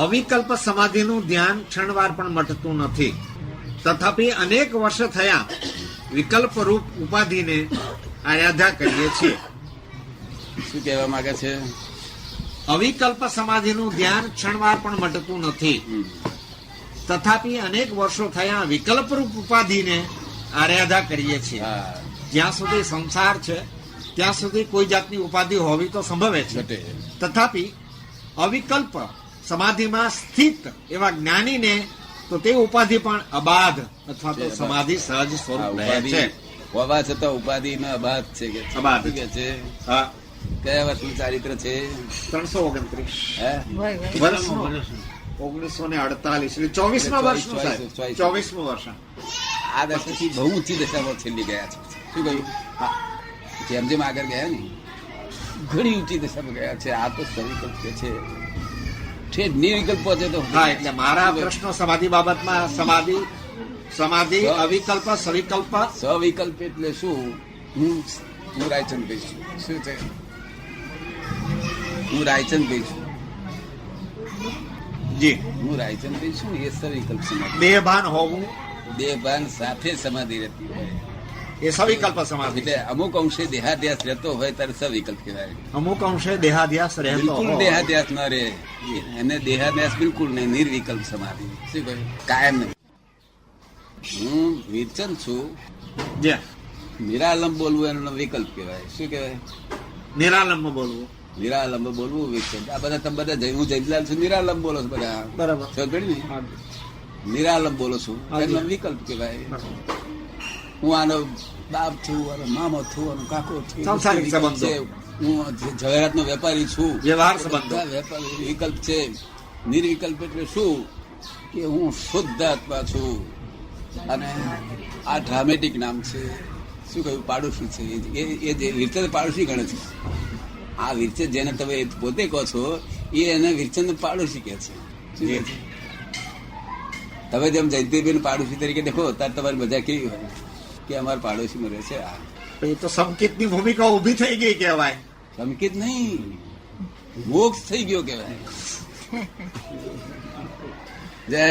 અવિકલ્પ સમાધિનું ધ્યાન ક્ષણવાર પણ મટતું નથી. તથાપિ અનેક વર્ષ થયા વિકલ્પ રૂપ ઉપાધિને આરાધા કરીએ છીએ. શું કહેવા માંગે છે? અવિકલ્પ સમાધિનું ધ્યાન ક્ષણવાર પણ મટતું નથી. તથાપિ અનેક વર્ષો થયા વિકલ્પ રૂપ ઉપાધિને આરાધા કરીએ છીએ. જ્યાં સુધી સંસાર છે ત્યાં સુધી કોઈ જાતની ઉપાધિ હોવી તો સંભવે છે. તથાપિ અવિકલ્પ સમાધિમાં સ્થિત એવા જ્ઞાનીને તો તે ઉપાધિ પણ અબાધ અથવા તો સમાધિ સહજ સ્વરૂપ રહે છે. હોવા છતાં ઉપાધિ નો અબાધ છે કે અબાધ કે છે. હા, કયા વર્ષનું ચારિત્ર છે? 329 હે? 1948 એટલે 24મા વર્ષનું સાહેબ. 24મું વર્ષ. આ દશાથી બહુ ઊંચી દશામાં છેલ્લી ગયા છે. શું કહ્યું? જેમ જેમ આગળ ગયા ને ઘણી ઊંચી દશામાં ગયા છે. આ તો સવિકલ્પ કે છે, ઠેઠ નિર્વિકલ્પ પહોંચે તો. હા, એટલે મારા પ્રશ્નો સમાધિ બાબતમાં સમાધિ અવિકલ્પ સવિકલ્પ. સવિકલ્પ એટલે શું? હું રાયચંદ ભાઈ છું. શું છે? હું રાયચંદ ભાઈ છું. જી, હું રાયચંદ ભાઈ છું. એ સવિકલ્પ સમાધિ. દેહ ભાન હોવું, દેહ ભાન સાથે સમાધિ રહેતી હોય એ સવિકલ્પ સમાધિ. એટલે અમુક અંશે દેહાધ્યાસ રહેતો હોય ત્યારે સવિકલ્પ કહેવાય. અમુક અંશે દેહાધ્યાસ રહેતો બિલકુલ હોય. દેહાધ્યાસ ન રહે એને દેહાધ્યાસ બિલકુલ નહીં. નિર્વિકલ્પ સમાધિ. શું કહ્યું? કાયમ નહીં. હું વિરચન છું. જ્યાં નિરાલંબ બોલવું એનો વિકલ્પ કહેવાય. શું કહેવાય? નિરાલંબ બોલવું. નિરાલંબ બોલવું વિકલ્પ. આ બધા તમે બધા હું જયલાલ છું, નિરાલંબ બોલો છો બધા. બરાબર. નિરાલંબ બોલો છું એનો વિકલ્પ કહેવાય. હું આનો બાપ છું, આનો મામો છું, આનો કાકો છું. સંસારિક સંબંધો. હું જવાહરાત નો વેપારી છું. વ્યવહાર સંબંધો. વેપારી વિકલ્પ છે. નિર્વિકલ્પ એટલે શું? કે હું શુદ્ધ આત્મા છું. અને આ ડ્રામેટિક નામ છે. શું કહ્યું? પાડોશી છે. એ જે વિરચન પાડોશી ગણે છે. આ વિરચન જેને તમે પોતે કહો છો એ એને વિરચન પાડોશી કહે છે. શું કહે છે? તમે જેમ જયંતિભાઈ પાડોશી તરીકે દેખો ત્યારે તમારી મજા કેવી હોય કે અમારા પાડોશીમાં રહે છે. એ તો સંકેતની ભૂમિકા ઉભી થઈ ગઈ કહેવાય. સંકેત નહીં, મોક્ષ થઈ ગયો કહેવાય. જય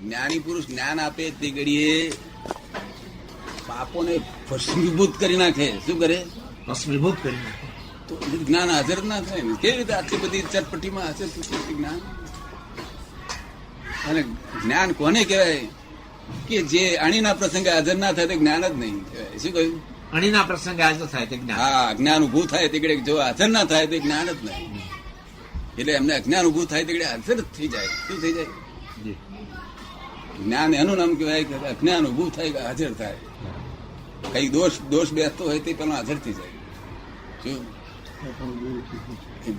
જ્ઞાની પુરુષ જ્ઞાન આપે તે ઘડીએ પાપોને ભસ્મીભૂત કરી નાખે. શું કરે? ભસ્મીભૂત કરી નાખે. તો જ્ઞાન હાજર ના થાય ને. કેવી રીતે આટલી બધી ચટપટીમાં હાજર થતું જ્ઞાન? અને જ્ઞાન કોને કહેવાય? કે જે અણીના પ્રસંગે હાજર ના થાય તે જ્ઞાન જ નહીં કહેવાય. શું કહ્યું? અણીના પ્રસંગે હાજર થાય તે જ્ઞાન. હા, જ્ઞાન ઉભું થાય તે ઘડીએ જો હાજર ના થાય તે જ્ઞાન જ નહીં. એટલે એમને અજ્ઞાન ઉભું થાય તે ઘડીએ હાજર જ થઈ જાય. શું થઈ જાય? જ્ઞાન એનું નામ કહેવાય કે અજ્ઞાન ઉભું થાય કે હાજર થાય. કઈ દોષ બેસતો હોય તે પેલો હાજર થઈ જાય. શું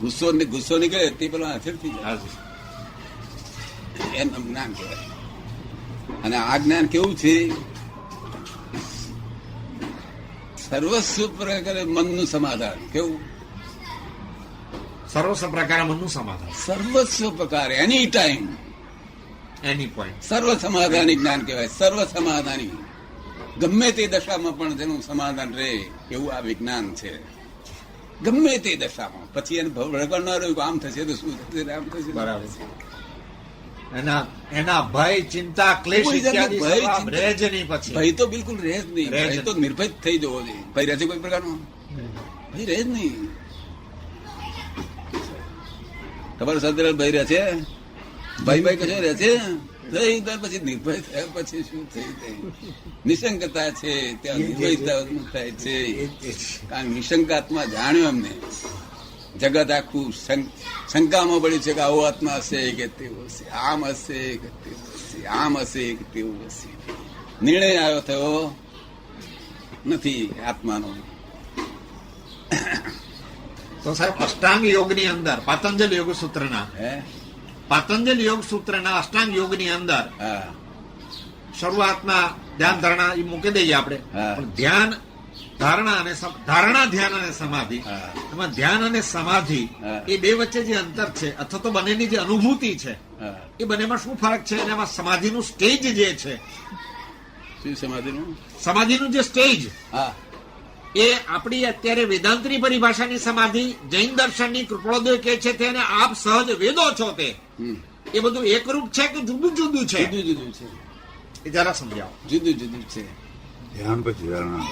ગુસ્સો નીકળે તે પેલો હાજર થઈ જાય. એનું જ્ઞાન કહેવાય. અને આ જ્ઞાન કેવું છે? સર્વસ્વ પ્રકારે મનનું સમાધાન. કેવું? સર્વસ્વ પ્રકારે મનનું સમાધાન. સર્વસ્વ પ્રકારે એની ટાઈમ એની પોઈન્ટ. સર્વ સમાધાની જ્ઞાન કહેવાય. સર્વ સમાધાની. ગમે તે દશામાં પણ જેનું સમાધાન રહે એવું આ વિજ્ઞાન છે. ગમે તે દશામાં. પછી એને ભગવાન ના રહ્યું આમ થશે તો શું થશે, આમ થશે. બરાબર. એના ભય, ચિંતા, ક્લેશ ઇત્યાદિ સ્વભાવ રહે જ નહીં. પછી ભય તો બિલકુલ રહે જ નહીં. ભય તો નિર્ભય થઈ જવો જોઈએ. ભય રહે છે કોઈ પ્રકારનો? ભય રહે જ નહીં. તમારો સદર ભય રહે છે? ભાઈ કશો રહે છે? પછી નિર્ભય થયા પછી શું થઈ જાય? નિશંકતા છે ત્યાં નિર્ભયતા થાય છે. કારણ નિશંકાત્મા જાણ્યો અમને. જગત આખું શંકામાં પડ્યું છે કે આવો આત્મા હશે કે તેવું હશે, આમ હશે કે તેવું હશે, આમ હશે કે તેવું હશે. નિર્ણય આવ્યો થયો નથી આત્માનો. તો સાહેબ અષ્ટાંગ યોગની અંદર પતંજલ યોગ સૂત્રના પતંજલ યોગ સૂત્રના અષ્ટાંગ યોગની અંદર શરૂઆતના ધ્યાન ધારણા એ મૂકી દઈએ આપણે. પણ ધ્યાન ધારણા ધ્યાન અને સમાધિ, એમાં ધ્યાન અને સમાધિ એ બે વચ્ચે જે અંતર છે અથવા તો બંનેની જે અનુભૂતિ છે એ બંનેમાં શું ફરક છે? અને એમાં સમાધિનું સ્ટેજ જે છે, સમાધિનું જે સ્ટેજ એ આપણી અત્યારે વેદાંતની પરિભાષાની સમાધિ, જૈન દર્શનની કૃપણોદય કે છે તેને આપ સહજ વેદો છો તે, એ બધું એકરૂપ છે કે જુદું જુદું છે? જુદું જુદું છે, એ જરા સમજાવો. જુદું જુદું છે. ધ્યાન પછી ધારણા,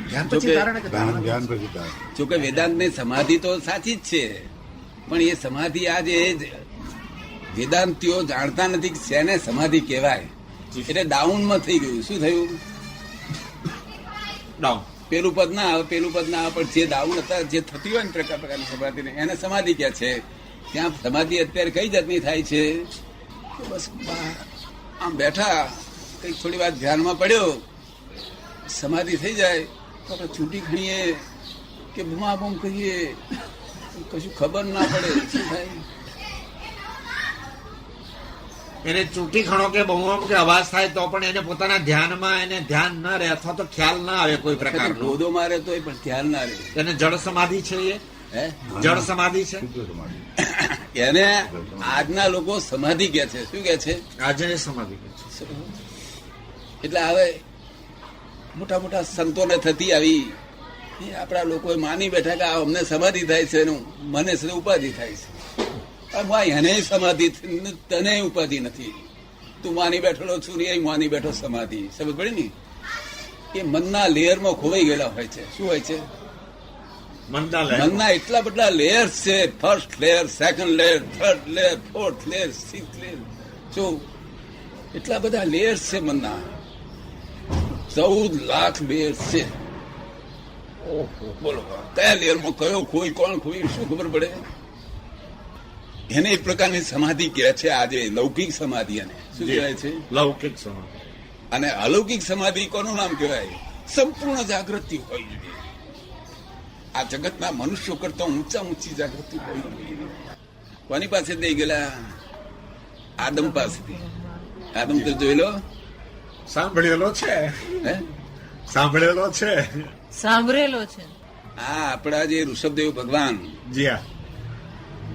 ધ્યાન પછી ધારણા કે ધારણા? ધ્યાન પછી ધારણા. જોકે વેદાંતની સમાધિ તો સાચી જ છે, પણ એ સમાધિ આજે વેદાંતિઓ જાણતા નથી કે શેને સમાધિ કહેવાય. એટલે ડાઉનમાં થઈ ગયું. શું થયું? ડાઉન. પેલું પદ ના આવે, પેલું પદ ના આવે, પણ જે ડાઉન હતા, જે થતી હોય ને પ્રકારની સમાધિ ને એને સમાધિ કહે છે. ત્યાં સમાધિ અત્યારે કઈ જાતની થાય છે કે બસ આમ બેઠા, કઈક થોડી વાર ધ્યાનમાં પડ્યો, સમાધિ થઈ જાય તો આપણે છૂટી ખણીએ કે બૂમાબૂમ કહીએ, કશું ખબર ના પડે. શું થાય? એને ચૂંટી ખણો કે બહુ કે અવાજ થાય તો પણ એને પોતાના ધ્યાનમાં એને ધ્યાન ન રહે અથવા તો ખ્યાલ ના આવે કોઈ પ્રકારનો. ગોદો મારે તોય પણ ખ્યાલ ના રહે. એને જળ સમાધિ છે. એ હે જળ સમાધિ છે. એને આજના લોકો સમાધિ કે છે. શું કે છે? આજે સમાધિ કે છે. એટલે હવે મોટા મોટા સંતોને થતી આવી એ આપણા લોકો માની બેઠા કે આ અમને સમાધિ થાય છે, મને ઉપાધિ થાય છે. એને સમાધિ, તને ઉપાધિ નથી. તું માની બેઠેલો છું ને એ માની બેઠો સમાધિ. સમજ પડી ને? એ મનના લેયરમાં ખોવાઈ ગયેલા હોય છે. શું હોય છે? મનના એટલા બધા લેયર્સ છે. First layer, second layer, third layer, fourth layer, sixth layer. શું એટલા બધા લેયર્સ છે મનના? 14 લાખ લેયર્સ છે. બોલો કયા લેયરમાં કયો ખોઈ, કોણ ખોઈ, શું ખબર પડે? એને એક પ્રકારની સમાધિ કહે છે આજે, લૌકિક સમાધિ. અને શું કહેવાય છે? લૌકિક સમાધિ. અને અલૌકિક સમાધિ કોનું નામ કહેવાય? સંપૂર્ણ જાગૃતિ હોય જોઈએ. આ જગતના મનુષ્યો કરતા ઊંચી જાગૃતિ હોય જોઈએ. કોની પાસે દઈ ગયેલા? આદમ પાસેથી. આદમ તો જોઈ લો, સાંભળેલો છે. હે સાંભળેલો છે. સાંભળેલો છે. આ આપણા જે ઋષભદેવ ભગવાન, જી હા,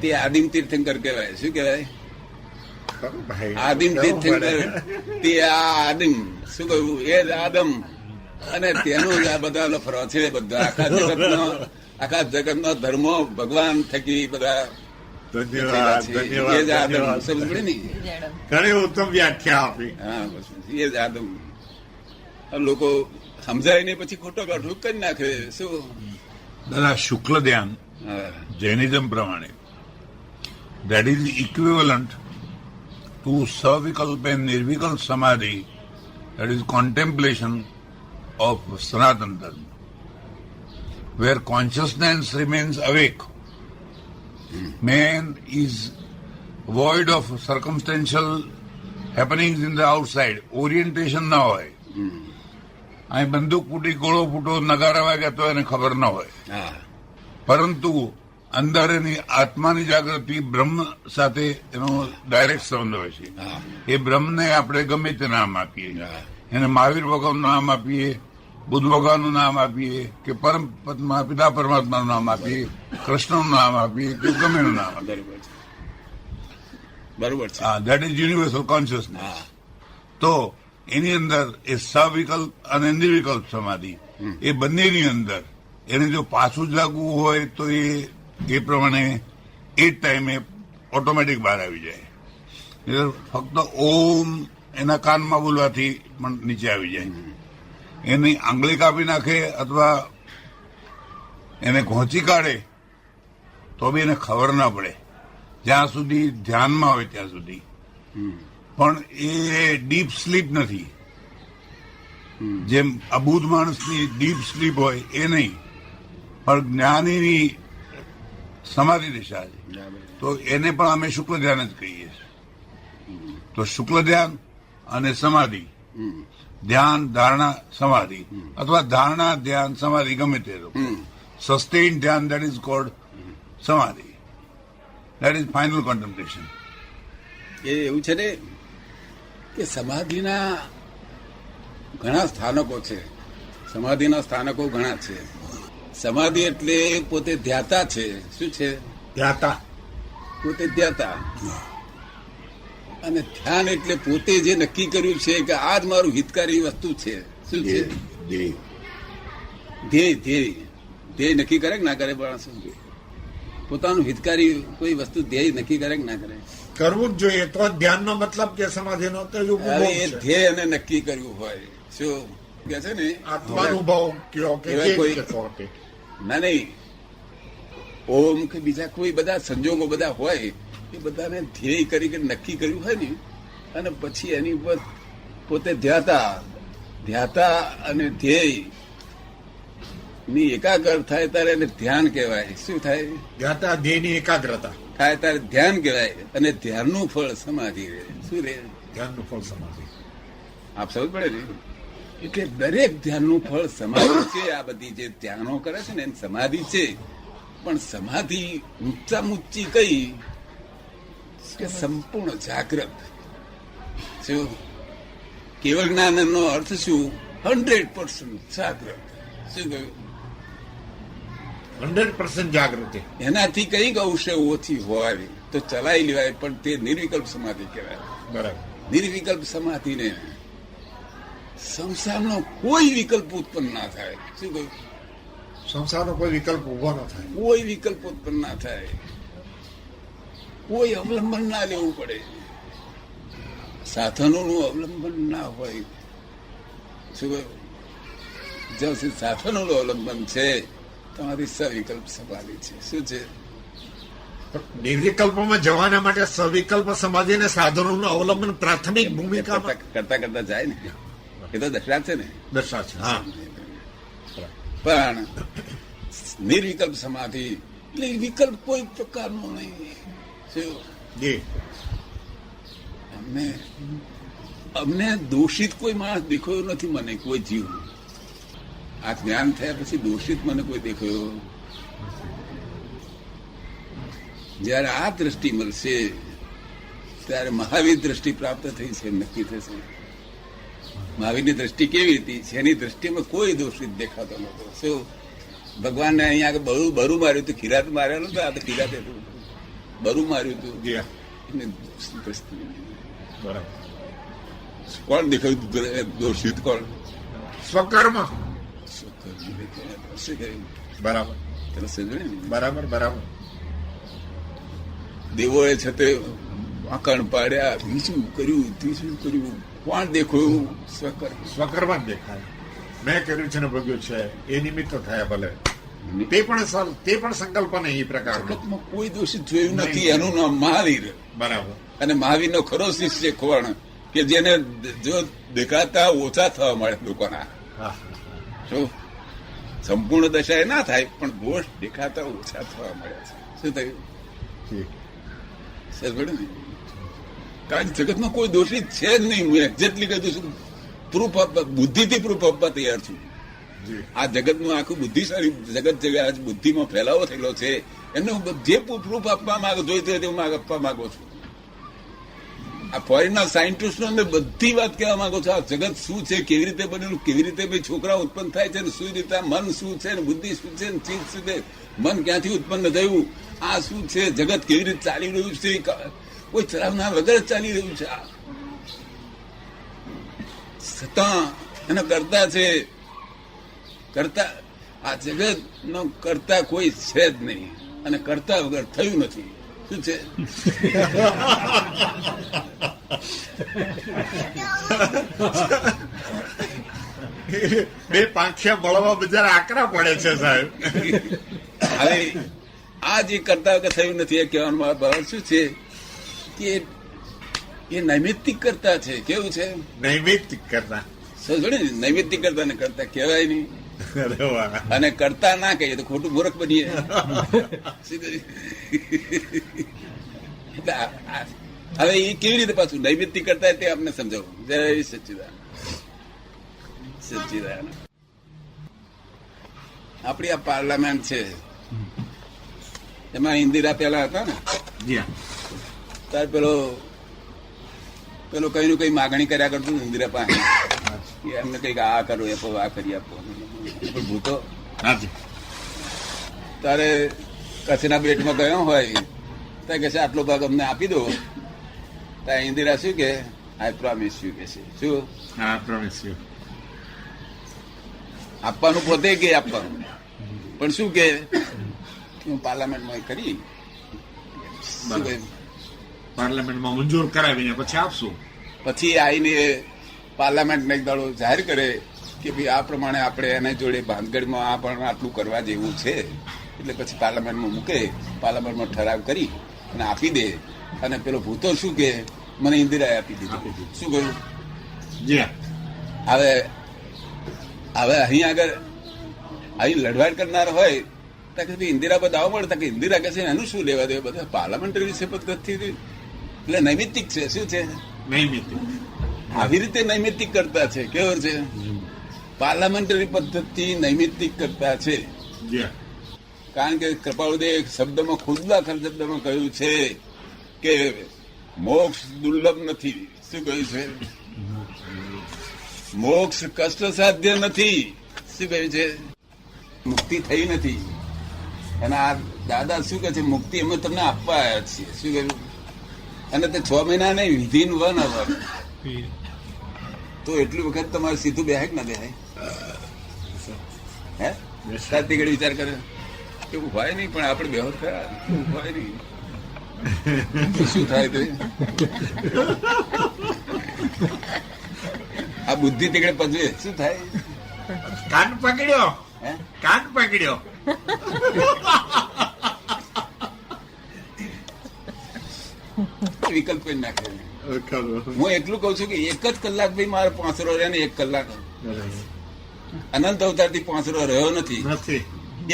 તે આદિમ તીર્થંકર કહેવાય. શું કહેવાય? ખરું ભાઈ. આદિમ તીર્થંકર. તે આ આદિમ શું કહ્યું? એ જ આદમ. અને તેનો જ આ બધા લફરો છે. બધા આખા જગતનો ધર્મો ભગવાન થકી બધા ધન્યવાદ, એ જ આદમ. ધન્યવાદ. સમજ પડી ને? ઘણી ઉત્તમ વ્યાખ્યા આપી. હા, બસ એ જ આદમ. લોકો સમજાય ને પછી ખોટો કાઢું કરી નાખે. શું દાદા, શુક્લ ધ્યાન હા, જૈનિઝમ પ્રમાણે that is equivalent to savikalpa and nirvikalp samadhi, that is contemplation of Sanatana Dharma, where consciousness remains awake. Man is void of circumstantial happenings in the outside. Orientation ના હોય. અહીં બંદૂક ફૂટી, ગોળો ફૂટો, નગારા વાગ્યા તો એને ખબર ન હોય. હા, પરંતુ અંદર એની આત્માની જાગૃતિ બ્રહ્મ સાથે એનો ડાયરેક્ટ સંબંધ હોય છે. હા, એ બ્રહ્મને આપણે ગમે તે નામ આપીએ. હા. એને મહાવીર ભગવાનનું નામ આપીએ, બુદ્ધ ભગવાનનું નામ આપીએ, કે પરમ પિતા પરમાત્માનું નામ આપીએ, કૃષ્ણનું નામ આપીએ, કે ગમેનું નામ આપીએ. બરોબર છે. બરોબર છે. That is universal consciousness. હા, તો એની અંદર એ સવિકલ્પ અને નિર્વિકલ્પ સમાધિ, એ બંનેની અંદર એને જો પાછું જાગવું હોય તો એ પ્રમાણે એ જ ટાઈમે ઓટોમેટિક બહાર આવી જાય. એટલે ફક્ત ઓમ એના કાનમાં બોલવાથી પણ નીચે આવી જાય. એની આંગળી કાપી નાખે અથવા એને ઘોંચી કાઢે તો બી એને ખબર ના પડે, જ્યાં સુધી ધ્યાનમાં હોય ત્યાં સુધી. પણ એ ડીપ સ્લીપ નથી. જેમ અબુધ માણસની ડીપ સ્લીપ હોય એ નહીં, પણ જ્ઞાનીની સમાધિ દિશા છે. તો એને પણ અમે શુક્લ ધ્યાન જ કહીએ છીએ. તો શુક્લ ધ્યાન અને સમાધિ, ધ્યાન, ધારણા, સમાધિ, અથવા ધારણા, ધ્યાન, સમાધિ, ગમે તે sustain dhyan, that is called samadhi. That is final contemplation. એ એવું છે ને કે સમાધિના ઘણા સ્થાનકો છે. સમાધિના સ્થાનકો ઘણા છે. સમાધિ એટલે પોતે ધ્યાતા છે. શું છે? ધ્યાતા. પોતે ધ્યાતા. અને ધ્યાન એટલે પોતે જે નક્કી કર્યું છે કે આ જ મારું હિતકારી વસ્તુ છે. શું છે? ધ્યેય નક્કી કરે કે ના કરે માણસ? પોતાનું હિતકારી કોઈ વસ્તુ ધ્યેય નક્કી કરે કે ના કરે? કરવું જ જોઈએ, તો જ ધ્યાનનો મતલબ કે સમાધિનો તો જ ઉપભોગ હવે એ છે. ધ્યેય એને નક્કી કર્યું હોય, શું કે છે ને, આત્માનુભવ કયો કે એવા જે કોઈ- રીતે કહો તે. ના નહીં, ઓમ કે બીજા કોઈ બધા સંજોગો બધા હોય, એ બધાને ધ્યેય કરી કે નક્કી કર્યું હોય ને, અને પછી એની ઉપર પોતે ધ્યાતા અને ધ્યેય ની એકાગ્ર થાય ત્યારે એને ધ્યાન કહેવાય. શું થાય? જ્ઞાતા ધ્યેયની એકાગ્રતા, થાય ત્યારે ધ્યાન કહેવાય, અને ધ્યાનનું ફળ સમાધિ રહે. શું રહે? ધ્યાનનું ફળ સમાધિ. આપ સમજ પડે ને? એટલે દરેક ધ્યાનનું ફળ સમાધિ છે. આ બધી જે ધ્યાનો કરે છે ને એની સમાધિ છે, પણ સમાધિ ઊંચામાં ઊંચી કઈ કે સંપૂર્ણ જાગ્રત. શું? કેવળ જ્ઞાનનો અર્થ શું? 100% જાગ્રત. શું કહ્યું? 100% જાગૃતિ. એનાથી કઈક અંશે ઓછી હોય તો ચલાવી લેવાય, પણ તે નિર્વિકલ્પ સમાધિ કહેવાય. બરાબર. નિર્વિકલ્પ સમાધિને સંસારનો કોઈ વિકલ્પ ઉત્પન્ન ના થાય. શું કહ્યું? સંસારનો કોઈ વિકલ્પ ઉભો ન થાય. કોઈ વિકલ્પ ઉત્પન્ન ના થાય, કોઈ અવલંબન ના લેવું પડે, સાધનોનું અવલંબન ના હોય. શું કહ્યું? જ્યાં સુધી સાધનોનું અવલંબન છે તમારી સવિકલ્પ સમાધિ છે. શું છે? પણ નિર્વિકલ્પમાં જવાના માટે સવિકલ્પ સમાધિ અને સાધનોનું અવલંબન પ્રાથમિક ભૂમિકામાં કરતા કરતા જાય ને, એ તો દશરાત છે ને. દર્શા છે. હા, પણ નિર્વિકલ્પ સમાધિ એટલે વિકલ્પ કોઈ પ્રકારનો નહીં. શું? જી. અમને દોષિત કોઈ માણસ દેખાયો નથી, મને કોઈ જીવ. આ જ્ઞાન થયા પછી દોષિત મને કોઈ દેખાયો. જયારે આ દ્રષ્ટિ મળશે ત્યારે મહાવીર દ્રષ્ટિ પ્રાપ્ત થઈ છે, નક્કી થશે. મહાવીરની દ્રષ્ટિ કેવી હતી? જેની દ્રષ્ટિમાં કોઈ દોષિત દેખાતો નતો. શું? ભગવાનને અહીંયા બરું માર્યું હતું, ખીરાત મારેલું હતું. આ તો ખીરાત બરું માર્યું હતું. જી હા. એને દ્રષ્ટિ બરાબર. કોણ દેખાયું દોષિત? કોણ? સ્વકર્મ. શું કર્યું? બરાબર તને સમજે ને? બરાબર બરાબર. દેવોએ છતે વાંકણ પાડ્યા, બીજું કર્યું, ત્રીજું કર્યું, કોણ દેખાયું? સ્વકર્મ. સ્વકર્મ જ દેખાય. મેં કર્યું છે ને ભોગ્યું છે એ નિમિત્ત થયા ભલે. તે પણ સંકલ્પ નહીં એ પ્રકારનો. જગતમાં કોઈ દોષિત જોયું નથી. નહીં. એનું નામ મહાવીર. બરાબર. અને મહાવીરનો ખરો શિષ્ય કોણ? કે જેને જો દેખાતા ઓછા થવા મળે લોકોના. હા. શું? સંપૂર્ણ દશા એ ના થાય, પણ દોષ દેખાતા ઓછા થવા મળ્યા છે. શું થયું? જી. સમજ્યું ને? કારણ કે જગતમાં કોઈ દોષિત છે જ નહીં. હું એક્ઝેક્ટલી કહી દઉં છું, પ્રૂફ આપવા, બુદ્ધિથી પ્રૂફ આપવા તૈયાર છું. જી. આ જગતનું આખું બુદ્ધિશાળી જગત જે આજ બુદ્ધિમાં ફેલાવો થયેલો છે એમને હું જે પ્રૂફ આપવા માંગુ જોઈતું હોય તે હું આપવા માંગુ છું. આ ફોરેનના સાયન્ટિસ્ટો અમે બધી વાત કહેવા માંગુ છું. આ જગત શું છે, કેવી રીતે બનેલું, કેવી રીતે ભાઈ છોકરા ઉત્પન્ન થાય છે, ને શું રીતે મન શું છે, ને બુદ્ધિ શું છે, ને ચીજ શું છે, મન ક્યાંથી ઉત્પન્ન થયું, આ શું છે, જગત કેવી રીતે ચાલી રહ્યું છે, કોઈ ચલાવનાર વગર જ ચાલી રહ્યું છે. આ છતાં એના કરતા છે, કરતા આ જગત નો કરતા કોઈ છે જ નહીં, અને કરતા વગર થયું નથી. શું છે? બે પાંખિયા મળવા બજાર આકરા પડે છે સાહેબ. હવે આ જે કરતા વગર થયું નથી એ કહેવાનું મારો ભાવ શું છે કે એ નૈમિત્તિક કરતા છે. કેવું છે? નૈમિત્તિક કરતા. સમજો ને? નૈમિત્તિક કરતા ને કરતા કહેવાય નહીં. અરે વાહ. અને કરતા ના કહીએ તો ખોટું મૂર્ખ બનીએ. હવે એ કેવી રીતે પાછું નૈમિત્તિક કરતા તે આપને સમજાવું. જય સચ્ચિદાનંદ. સચ્ચિદાનંદ. આપણી આ પાર્લામેન્ટ છે એમાં ઇન્દિરા પેલા હતા ને, જી હા. તાર પેલો કઈ નું કઈ માગણી કર્યા કરતું ને ઇન્દિરા પાસે કે એમને કઈક આ કરો આપો, આ કરી આપો. પણ ભૂતો હાજી. તારે કચ્છના બેટમાં ગયો હોય તો કે છે આટલો ભાગ અમને આપી દો. ત્યાં ઇન્દિરા શું કે? આઈ પ્રોમિસ યુ કે છે. શું? હા, પ્રોમિસ યુ. આપવાનું પોતે કે આપવાનું, પણ શું કે હું પાર્લામેન્ટમાં કરી શું કહ્યું? પાર્લામેન્ટમાં મંજૂર કરાવીને પછી આપશું. પછી આવીને પાર્લામેન્ટને એક દાડો જાહેર કરે કે ભાઈ આ પ્રમાણે આપણે એના જોડે ભાનગઢમાં આ પણ આટલું કરવા જેવું છે, એટલે પછી પાર્લામેન્ટમાં મૂકે, પાર્લામેન્ટમાં ઠરાવ કરી અને આપી દે. અને પેલો ભૂતો શું કે મને ઇન્દિરાએ આપી દીધી. શું કહ્યું? જી હવે અહીં આગળ અહીં લડવાડ કરનાર હોય તો કે ભાઈ ઇન્દિરા પર દાવો મળે કે ઇન્દિરા કહે છે એનું શું લેવા દે, બધા પાર્લામેન્ટરી છે પદ્ધતિ, એટલે નૈમિતિક છે. શું છે? નૈમિતિક. આવી રીતે નૈમિતિક કરતા છે. કેવું છે? પાર્લામેન્ટરી પદ્ધતિ નૈમિતિક કરતા છે. જી કારણ કે કૃપાળુદેવ એક શબ્દમાં ખુદલા શબ્દમાં કહ્યું છે કે મોક્ષ દુર્લભ નથી. શું કહ્યું છે? મોક્ષ કષ્ટ સાધ્ય નથી. શું કહ્યું છે? મુક્તિ થઈ નથી. અને આ દાદા શું કહે છે? મુક્તિ અમે તમને આપવા આવ્યા છીએ. શું કહ્યું? અને તે 6 મહિના નહીં, વિધિન 1 અવર. તો એટલી વખત તમારે સીધું બેહાય કે ના બેહાય? હે સાથી ઘડી વિચાર કરે એવું હોય નહીં, પણ આપણે બેહો ખરા હોય નહીં. શું થાય તો આ બુદ્ધિ તીકડે પજવે શું થાય? કાન પકડ્યો, હે કાન પકડ્યો. વિકલ્પ કરી નાખે. હું એટલું કઉ છું કે 1 જ કલાક ભાઈ મારે પાંસરો રહે ને 1 કલાક અનંત અવતારથી પાંસરો રહ્યો નથી.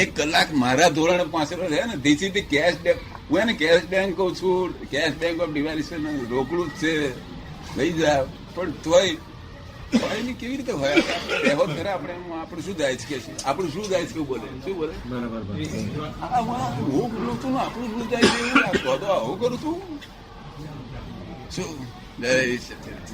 1 કલાક મારા ધોરણે પાંસરો રહે ને this is the cash bank. હું એને કેશ બેંક કઉ છું, કેશ બેંક ઓફ ડિવાલ્યુશન. રોકડું જ છે, લઈ જા. પણ તોય કેવી રીતે હોય? રહેવો ખરા આપણે. આપણું શું જાય છે? આપણું શું જાય છે? બોલે શું બોલે? હું બોલું છું ને આપણું શું જાય છે? તો આવું કરું છું શું? જય સચિદાનંદ.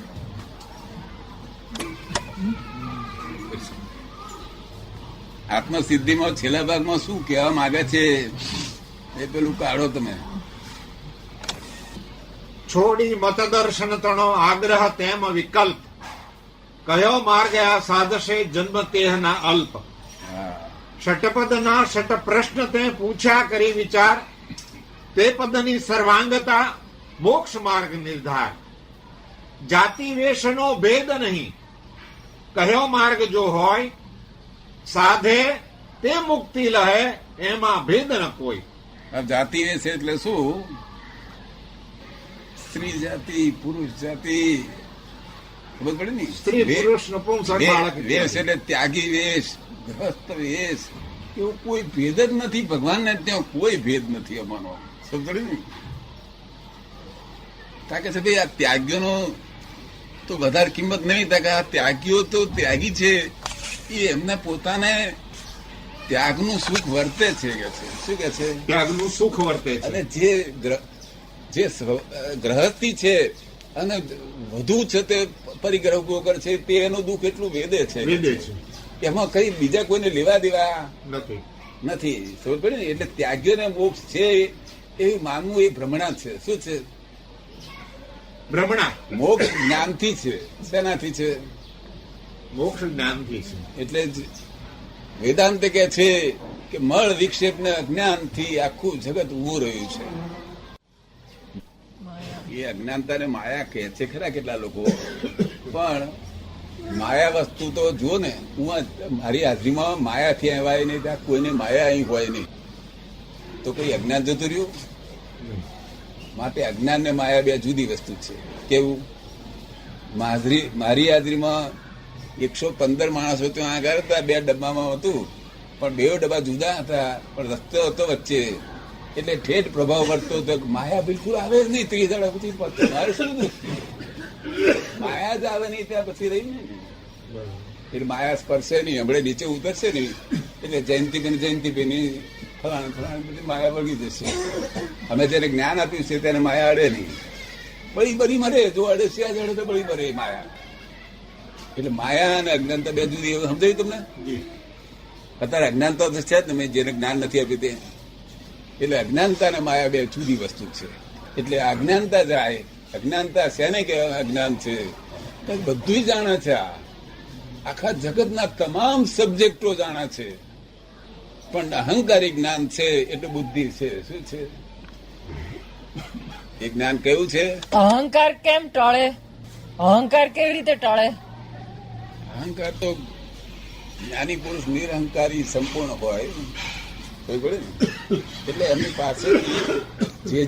આત્મસિદ્ધિમાં છેલ્લા ભાગમાં શું કહેવા માંગે છે એ પેલું કાઢો તમે. છોડી મતદર્શન તણો આગ્રહ તેમ વિકલ્પ, કયો માર્ગ આ સાધશે જન્મ તેહના અલ્પ. ષટપદના ષટ પ્રશ્ન તે પૂછ્યા કરી વિચાર, તે પદની સર્વાંગતા મોક્ષ માર્ગ નિર્ધાર. જાતિ વેશનો ભેદ નહીં, કયો માર્ગ જો હોય, સાધે તે મુક્તિ લહે એમાં ભેદ ન કોઈ. જાતિ વેશ એટલે શું? સ્ત્રી જાતિ, પુરુષ જાતિ, ખબર પડે ને? સ્ત્રી પુરુષ નપુંસક બાળક. વેશ એટલે ત્યાગી વેશ, ગ્રસ્ત વેશ, એવું કોઈ ભેદ જ નથી. ભગવાનને ત્યાં કોઈ ભેદ નથી અમારો. સમજ પડે ને? તાકે છે ભાઈ આ ત્યાગીઓનો તો વધારે કિંમત નહીં. તાકે આ ત્યાગીઓ તો ત્યાગી છે, એ એમને પોતાને ત્યાગનું સુખ વર્તે છે કે છે. શું કે છે? ત્યાગનું સુખ વર્તે છે. અને જે ગ્રહસ્થી છે અને વધુ છે તે પરિગ્રહ કરે છે, તે એનું દુઃખ એટલું વેદે છે એમાં કઈ બીજા કોઈને લેવા દેવા નથી. સમજ પડે ને? એટલે ત્યાગીઓને મોક્ષ છે એવું માનવું એ ભ્રમણા છે. શું છે? ભ્રમણા. મોક્ષ જ્ઞાનથી છે. શેનાથી છે? મોક્ષ જ્ઞાનથી છે. એટલે જ વેદાંત કે છે કે મળ વિક્ષેપ ને અજ્ઞાનથી આખું જગત ઉભું રહ્યું છે. એ અજ્ઞાનતાને માયા કહે છે ખરા કેટલા લોકો, પણ માયા વસ્તુ તો જુઓ ને. હું મારી હાજરીમાં માયાથી આવ્યા નહીં, ત્યાં કોઈને માયા અહીં હોય નહીં, તો કોઈ અજ્ઞાન જતું રહ્યું? માટે અજ્ઞાન ને માયા બે જુદી વસ્તુ છે. કેવું? મારી હાજરીમાં 115 માણસો ત્યાં આગળ હતા, 2 ડબ્બામાં હતું, પણ 2 ડબ્બા જુદા હતા, પણ રસ્તો હતો વચ્ચે. એટલે ઠેઠ પ્રભાવ પડતો હતો. માયા બિલકુલ આવે જ નહીં. 30 દાડા પછી મારે શું માયા જ આવે નહીં, ત્યાં પછી રહી ને. એટલે માયા સ્પર્શે નહીં, હમણાં નીચે ઉતરશે નહીં, એટલે જયંતિબેન ફલાણ બધી માયા વળગી જશે. અમે જેને જ્ઞાન આપ્યું છે તેને માયા અડે નહીં. બળી મરે. જો અડે સ્યાજ અડે તો બળી મરે માયા. એટલે માયા અને અજ્ઞાનતા બે જુદી. એવું સમજાયું તમને? અત્યારે અજ્ઞાનતા તો છે જ ને, જેને જ્ઞાન નથી આપ્યું તે. એટલે અજ્ઞાનતા અને માયા બે જુદી વસ્તુ છે. એટલે અજ્ઞાનતા જાય. અજ્ઞાનતા શેને કહેવાય? અજ્ઞાન છે બધું જાણે છે. આ આખા જગતના તમામ સબ્જેક્ટો જાણે છે, પણ અહંકારી જ્ઞાન છે એટલે બુદ્ધિ છે. શું છે એ જ્ઞાન? કેવું છે? અહંકાર કેમ ટળે? અહંકાર કેવી રીતે ટળે? અહંકાર તો જ્ઞાની પુરુષ નિરહંકારી સંપૂર્ણ હોય, ખબર પડે ને? એટલે એમની પાસે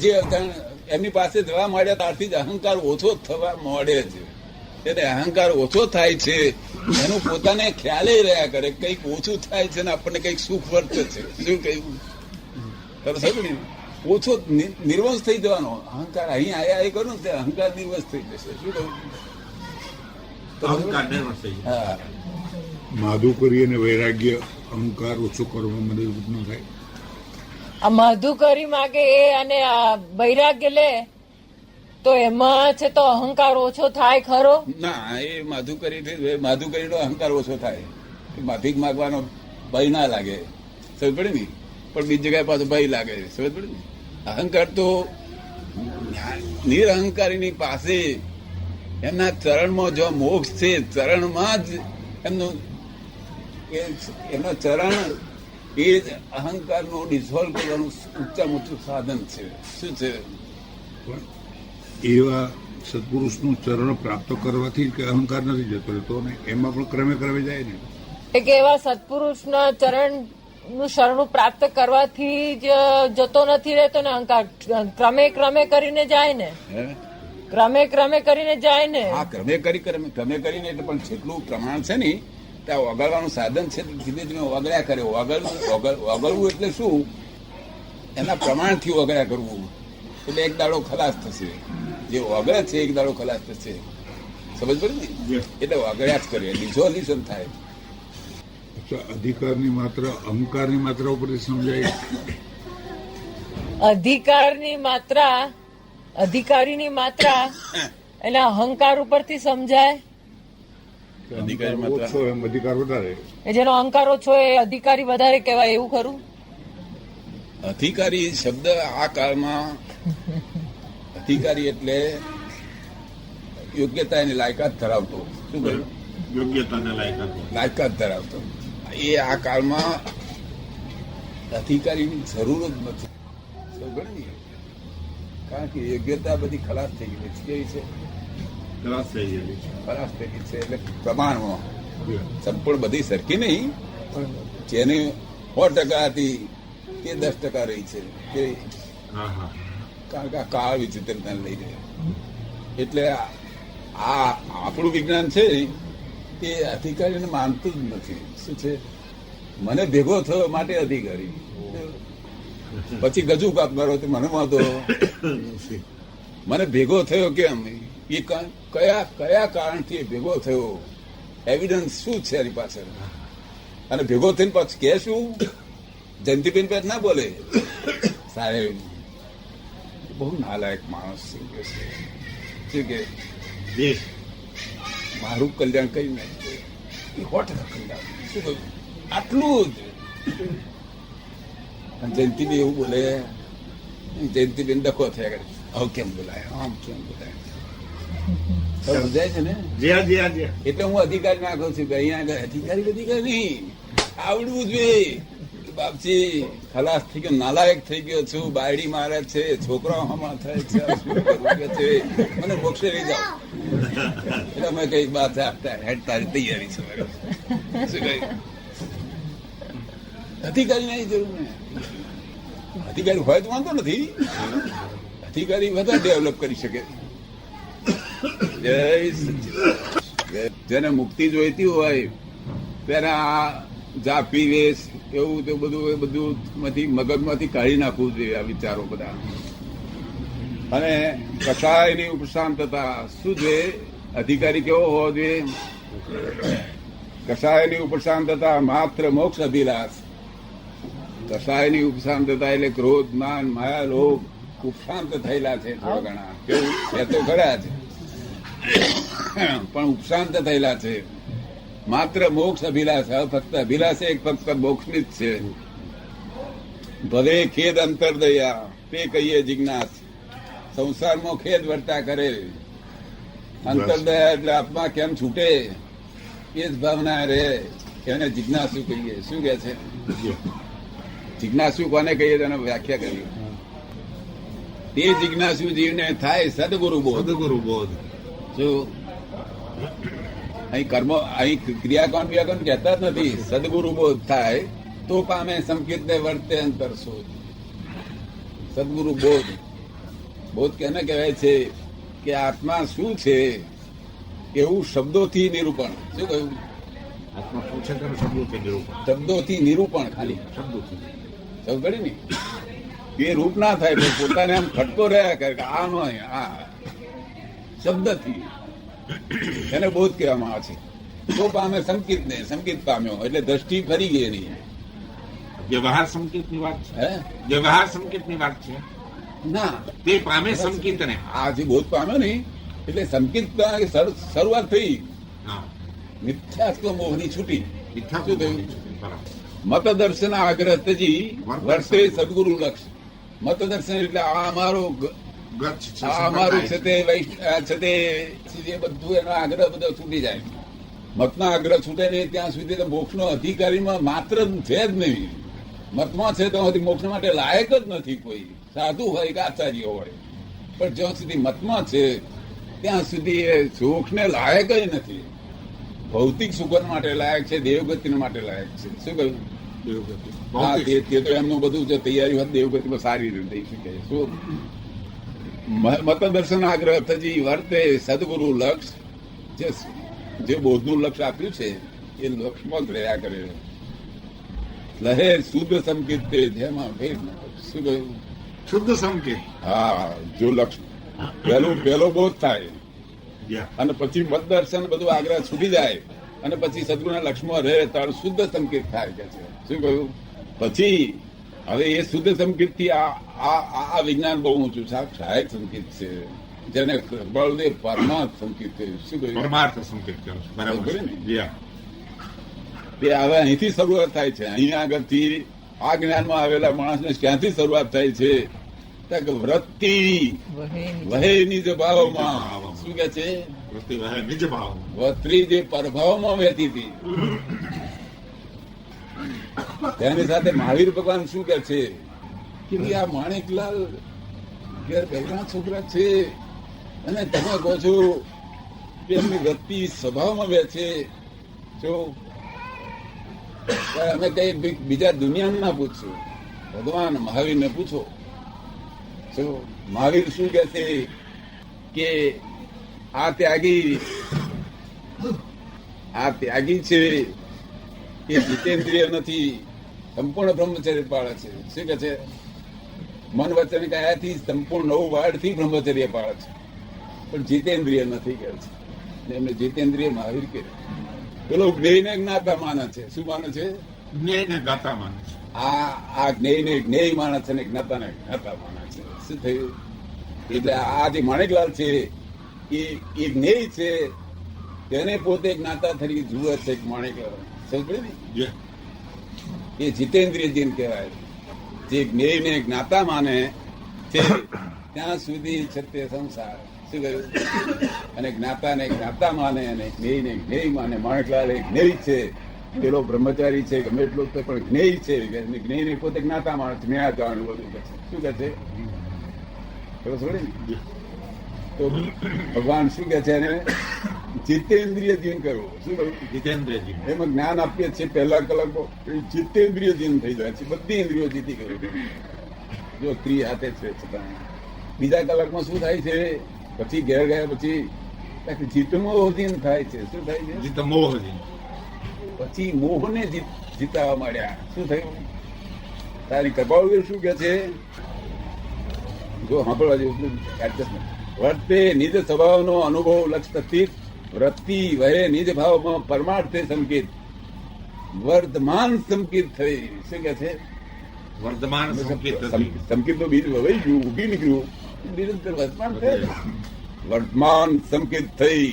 જે અવધાન એમની પાસે જવા માંડ્યા ત્યારથી જ અહંકાર ઓછો થવા માંડે છે. એટલે અહંકાર ઓછો થાય છે એનું પોતાને ખ્યાલે રહ્યા કરે, કંઈક ઓછું થાય છે ને આપણને કંઈક સુખ વર્તે છે. શું કહ્યું? તમે સમજો ને? ઓછો નિર્વંશ થઈ જવાનો અહંકાર. અહીં આયા એ કરું ને તે અહંકાર નિર્વંશ થઈ જશે. શું કહ્યું? અહંકાર નિર્વંશ થઈ જાય. હા, માધુકરી અને વૈરાગ્ય અહંકાર ઓછો કરવામાં મદદરૂપ ન થાય. આ મધુકરી માગે એ અને આ વૈરાગ્ય લે તો એમાં છે તો અહંકાર ઓછો થાય ખરો? ના, એ માધુકરીનો અહંકાર ઓછો થાય. માફીક માગવાનો ભય ના લાગે, સમજ પડે ને? પણ બીજી જગ્યાએ પાછો ભય લાગે, સમજ પડે ને? અહંકાર તો નિરહંકારીની પાસે એમના ચરણમાં જો મોક્ષ છે, ચરણમાં જ એમનો ચરણ એ જ અહંકારનો ડિઝોલ્વ કરવાનું ઊંચા ઊંચું સાધન છે. શું છે? પણ એવા સત્પુરુષનું ચરણ પ્રાપ્ત કરવાથી કે અહંકાર નથી જતો રહેતો ને એમાં પણ ક્રમે ક્રમે જાય ને. કે એવા સત્પુરુષના ચરણ નું શરણું પ્રાપ્ત કરવાથી જ જતો નથી રહેતો ને અહંકાર? ક્રમે ક્રમે કરીને જાય ને? હે? ક્રમે ક્રમે કરીને જાય ને? હા, ક્રમે કરીને એટલે પણ જેટલું પ્રમાણ છે ને ત્યાં ઓગળવાનું સાધન છે, ધીમે ધીમે ઓગળ્યા કરે. ઓગળવું એટલે શું? એના પ્રમાણથી ઓગળ્યા કરવું એટલે એક દાડો ખલાસ થશે. જે ઓગળે છે એક દાડો ખલાસ થશે, સમજ પડે ને? એટલે ઓગળ્યા જ કરે, ડિઝોલ્યુશન થાય. અચ્છા, અધિકારની માત્ર અહંકારની માત્રા ઉપરથી સમજાય. અધિકારીની માત્રા એના અહંકાર ઉપરથી સમજાય. અધિકારી માત્ર ઓછો એમ અધિકાર વધારે. એ જેનો અહંકાર ઓછો એ અધિકારી વધારે કહેવાય, એવું ખરું? અધિકારી શબ્દ આ કાળમાં અધિકારી એટલે યોગ્યતા એની લાયકાત ધરાવતો. શું કહ્યું? યોગ્યતાને લાયકાત ધરાવતો. એ આ કાળમાં અધિકારીની જરૂર જ નથી, સમજ્યો ને? કારણ કે યોગ્યતા બધી ખલાસ થઈ ગઈ છે. કેવી છે? ખલાસ થઈ ગયેલી છે. ખલાસ થઈ ગઈ છે. એટલે પ્રમાણમાં સંપૂર્ણ બધી સરખી નહીં, પણ જેની 100% હતી તે 10% રહી છે. કે હા હા. કારણ કે આ કાળ વિચિત્રતા લઈ જાય. એટલે આ આપણું વિજ્ઞાન છે તે અધિકારીને માનતું જ નથી. શું છે? મને ભેગો થયો માટે અધિકારી. પછી ગજુ કાપ મારો તો મને વાંધો. મને ભેગો થયો કેમ? એ કયા કારણથી ભેગો થયો? એવિડન્સ શું છે એની પાછળ? અને ભેગો થઈને પાછું કે શું? જયંતિબેન પેટ ના બોલે સાહેબ, બહુ નાલાયક માણસ છે. શું કે મારું કલ્યાણ કઈ નહીં, 100% કલ્યાણ. શું કહ્યું? આટલું જ. જયંતિબેન એવું બોલે. જયંતિબેન ડખો થયા કરે, આવું કેમ બોલાય, આમ કેમ બોલાય? સમજાય છે ને? એટલે હું અધિકારી નાખું છું કે અહીંયા અધિકારી નહીં, આવડવું જોઈએ. બાપજી ખલાસ થઈ ગયો, નાલાયક થઈ ગયો છું, બાયડી મારે છે, છોકરાઓ હમણાં થાય છે, શું કરવું કે છે? મને મોક્ષે લઈ જાઓ. એટલે અમે કઈ વાત આપતા હેડ તારી તૈયારી છે. શું કઈ અધિકારી નહીં જરૂર ને? અધિકારી હોય તો વાંધો નથી, અધિકારી વધારે ડેવલપ કરી શકે. જેને મુક્તિ જોઈતી હોય તેને આ જાપી વેશ એવું તે બધું મગજમાંથી કાઢી નાખવું જોઈએ આ વિચારો બધા. અને કસાયની ઉપશાંતતા શું જોઈએ? અધિકારી કેવો હોવો જોઈએ? કસાયની ઉપશાંતતા માત્ર મોક્ષ અભિલાષ. કસાયની ઉપશાંતતા એટલે ક્રોધ, માન, માયા, લોભ ઉપશાંત થયેલા છે થોડા ઘણા. કેવું એ તો ખરા છે, પણ ઉપશાંત થયેલા છે. માત્ર મોક્ષ અભિલાષ, ફક્ત અભિલાષ એક ફક્ત મોક્ષની જ છે. ભલે ખેદ અંતરદયા તે કહીએ જિજ્ઞાસ. સંસારમાં ખેદ વર્તા કરે. અંતરદયા એટલે આત્મા કેમ છૂટે એ જ ભાવના રે એને જિજ્ઞાસુ કહીએ. શું કે છે? જિજ્ઞાસુ કોને કહીએ તેનો વ્યાખ્યા કરી. તે જિજ્ઞાસુ જીવને થાય સદગુરુ બોધ. સદગુરુ બોધ. જો અહીં કર્મો, અહીં ક્રિયાકોણ ક્રિયાકોણ કહેતા જ નથી. સદગુરુ બોધ થાય તો પામે સંકેત ને વર્તે અંતર શોધ. સદગુરુ બોધ. બોધ કેને કહેવાય છે? કે આત્મા શું છે એવું શબ્દોથી નિરૂપણ. શું કહ્યું? આત્મા પૂછે ત્યારે શબ્દોથી નિરૂપણ. શબ્દોથી નિરૂપણ ખાલી શબ્દોથી. સમજ પડી ને? એ રૂપ ના થાય પણ પોતાને આમ ખટકો રહ્યા કરે કે આ નો આ શબ્દથી એને બોધ કહેવામાં આવે છે. તો પામે સંકિત ને સંકિત પામ્યો એટલે દ્રષ્ટિ ફરી ગઈ એની. વ્યવહાર સંકેતની વાત છે. હે વ્યવહાર સંકેતની વાત છે. ના, તે પામે સંકેતને. આ જે બોધ પામ્યો ને એટલે સંકિત શરૂઆત થઈ. હા. મિથ્યાત્વ મોહની છૂટી. મિથ્યા શું થયું? બરાબર. મતદર્શન આગ્રહ તજી વર્તે સદગુરુ લક્ષ. મતદર્શન એટલે આ અમારો ગચ્છ છે, આ અમારું છે સંપ્રદાય તે આ છે તે જે બધું એનો આગ્રહ બધો છૂટી જાય. મતનો આગ્રહ છૂટે નહીં ત્યાં સુધી તો મોક્ષનો અધિકારીમાં માત્ર છે જ નહીં. મતમાં છે તો મોક્ષ માટે લાયક જ નથી કોઈ. સાધુ હોય કે આચાર્ય હોય, પણ જ્યાં સુધી મતમાં છે ત્યાં સુધી એ સુખને લાયક જ નથી. ભૌતિક સુખ માટે લાયક છે, દેવગતિ માટે લાયક છે. શું કહ્યું? દેવગતિ. હા, તે તો એમનું બધું જો તૈયારી હોત દેવગતિમાં સારી રીતે થઈ શકે. શું મતદર્શન આગ્રહ થજી વર્તે સદગુરુ લક્ષ. જે બોધનું લક્ષ આપ્યું છે એ લક્ષમાં જ રહ્યા કરે. લહે શુદ્ધ સંકેત તે જેમાં ભેદ ન કરે. શું કહ્યું? શુદ્ધ સંકેત. હા, જો લક્ષ પહેલો બોધ થાય યા. અને પછી મતદર્શન બધું આગ્રહ છૂટી જાય અને પછી સદગુરુના લક્ષ્મણ રહે ત્યારે શુદ્ધ સંકેત થાય કે છે. શું કહ્યું? પછી હવે એ શુદ્ધ સંકેત થી આ વિજ્ઞાન બહુ ઊંચું સહાયક સંકેત છે જેને બળદેવ પરમાર્થ સંકેત છે. શું કહ્યું? પરમાર્થ સંકેત કરો છો. બરાબર બરાબર ને? છે. યા. તે હવે અહીંથી શરૂઆત થાય છે. અહીંયા આગળથી આ જ્ઞાનમાં આવેલા માણસને ક્યાંથી શરૂઆત થાય છે? કે વૃત્તિ વહે નિજ ભાવમાં. શું કે છે? વૃત્તિ વહે નિજ ભાવ. વત્રી જે પરભાવમાં વહેતી હતી તેની સાથે મહાવીર ભગવાન શું કે છે કે આ માણેકલાલ ઘેર પહેલા છોકરા છે અને તમે કહો છો કે એમની વૃત્તિ સ્વભાવમાં વહે છે. જો અમે કઈ બીજા દુનિયાને ના પૂછશું, ભગવાન મહાવીરને પૂછો. શું મહાવીર શું કે છે કે આ ત્યાગી છે એ જીતેન્દ્રિય નથી, સંપૂર્ણ બ્રહ્મચર્ય પાળે છે. શું કે છે? મન વચન કયાથી સંપૂર્ણ 9 વાળથી બ્રહ્મચર્ય પાળે છે, પણ જીતેન્દ્રિય નથી કે છે. એમને જીતેન્દ્રિય મહાવીર કે પેલો જ્ઞેયને જ્ઞાતા માને છે. શું માને છે? જ્ઞેયને ગાતા માને છે. આ જ્ઞેયને જ્ઞેય માને છે ને જ્ઞાતાને જ્ઞાતા માને છે. શું થયું? એટલે આ જે માણેકલાલ છે એ જ્ઞેય છે, તેને પોતે જ્ઞાતા તરીકે જુએ છે. માણેકલાલ સમજે ને? યા. એ જીતેન્દ્રિય જીન કહેવાય. જે જ્ઞેયને જ્ઞાતા માને છે ત્યાં સુધી છે તે સંસાર. શું કહ્યું? અને જ્ઞાતાને જ્ઞાતા માને અને જ્ઞેયને જ્ઞેય માને. માણેકલાલ એ જ્ઞેય છે, પેલો બ્રહ્મચારી છે ગમે એટલો તો પણ જ્ઞેય છે. જ્ઞેયને પોતે જ્ઞાતા માણે છે. જ્ઞાતા જાણવું બધું કહે છે. શું કહે છે? ખબર પડે ને? તો ભગવાન શું કે છે? એને જીતેન્દ્રિય જીન કરવું. શું કહ્યું? જીતેન્દ્રજી. એમાં જ્ઞાન આપીએ છીએ પહેલા કલાકમાં જીતેન્દ્રિય જીન થઈ જાય છે. બધી ઇન્દ્રિયો જીતી ગયું. જો સ્ત્રી હાથે છે છતાં બીજા કલાકમાં શું થાય છે? પછી ઘેર ગયા પછી જીતમોહ જીન થાય છે. શું થાય છે? જીત મોહજી. પછી મોહને જીતાવા માંડ્યા. શું થયું? તારી કપાળવીર શું કે છે? જો સાંભળવા જેવું વર્તે નિજ સ્વભાવનો અનુભવ લક્ષ સ્થિત વૃત્તિ વહે નિજ ભાવમાં પરમાર્થે સંકેત વર્તમાન સંકેત થઈ. શું કે છે? વર્તમાન સંકેત. સંકેત તો બીજું વવાઈ ગયું, ઉભી નીકળ્યું, નિરંતર વર્તમાન થયું. વર્તમાન સંકેત થઈ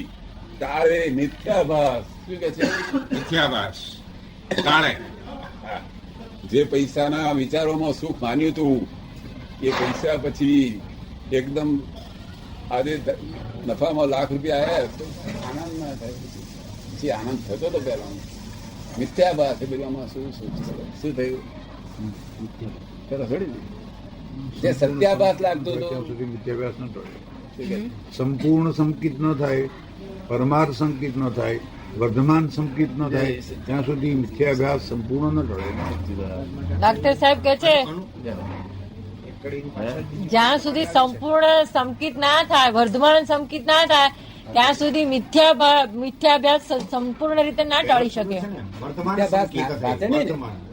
તારે મિથ્યાભાસ. શું કે છે? મિથ્યાભાસ. કાણે જે પૈસાના વિચારોમાં સુખ માન્યું હતું એ પૈસા પછી એકદમ આજે નફામાં લાખ રૂપિયા આવ્યા તો આનંદ ના થાય. પછી આનંદ થતો હતો પેલા મિથ્યાભાસ એ બધું આમાં શું શું થયું ખરો થોડી ને તે સત્યાભાસ લાગતો હતો ત્યાં સુધી વિદ્યાભ્યાસ ન ટળે. શું કહે? સંપૂર્ણ સંકિત ન થાય, પરમાર્થ સંકિત ન થાય, વર્ધમાન સંકિત ન થાય ત્યાં સુધી મિથ્યાભ્યાસ સંપૂર્ણ ન ટળે. ડોક્ટર સાહેબ કે છે જ્યાં સુધી સંપૂર્ણ સંકિત ના થાય, વર્ધમાન સંકિત ના થાય ત્યાં સુધી મિથ્યાભ્યાસ સંપૂર્ણ રીતે ના ટળી શકે. મિથ્યાભાસ વાંચે નહીં ને